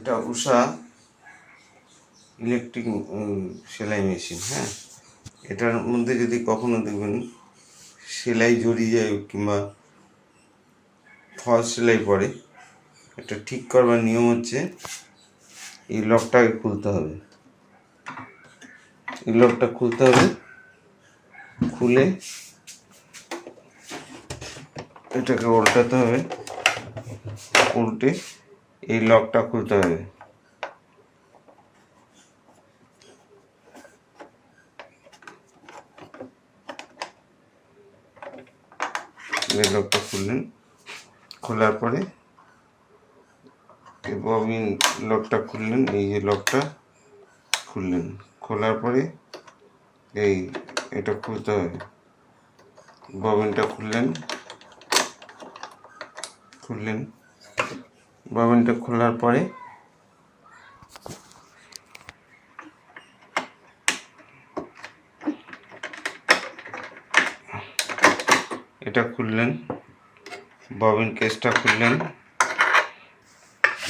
এটা উষা ইলেকট্রিক সেলাই মেশিন। হ্যাঁ, এটার মধ্যে যদি কখনো দেখবেন সেলাই জড়িয়ে যায় কিংবা ফলস সেলাই পড়ে, এটা ঠিক করবার নিয়ম হচ্ছে এই লকটাকে খুলতে হবে। এই লকটা খুলতে হবে, খুলে এটাকে উল্টাতে হবে, উল্টে এই লকটা খুলতে হবে। এই লকটা খুললেন, খোলার পরে ববিন লকটা খুললেন, এই যে লকটা খুললেন, খোলার পরে এটা খুলতে হবে। ববিনটা খুললেন, ববিনটা খোলার পরে এটা খুললেন, ববিন কেসটা খুললেন,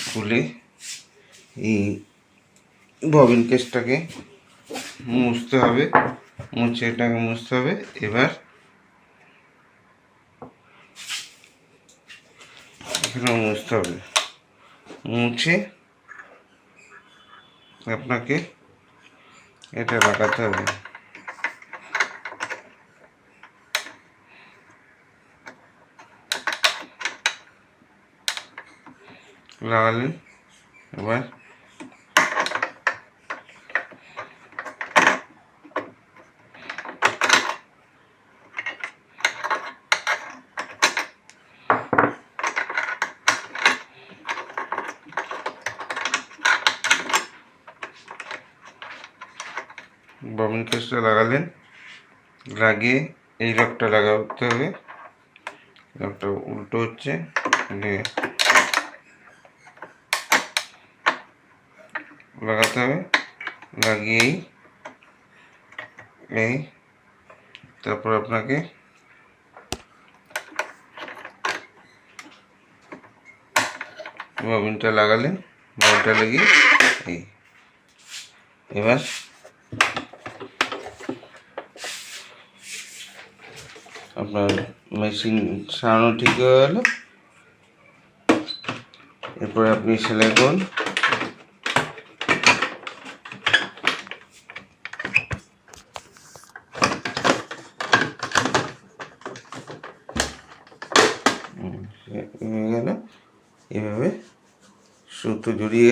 খুলে এই ববিন কেসটাকে মুছতে হবে, মুছে এটাকে মুছতে হবে। এবার এখানেও মুছতে হবে, মুছে আপনাকে এটা লাগাতে হবে। লাগালেন, এবার ববিন কেসটা লাগালেন, লাগিয়ে এই লকটা লাগাতে হবে। লকটা উল্টো হচ্ছে, লাগাতে হবে, লাগিয়েই তারপর আপনাকে ববিনটা লাগালেন, ববিনটা লাগিয়ে এবার আপনার মেশিন সারানো ঠিক হয়ে গেল। এরপরে আপনি সেলাই করুন। হয়ে গেল, এভাবে সুতো জড়িয়ে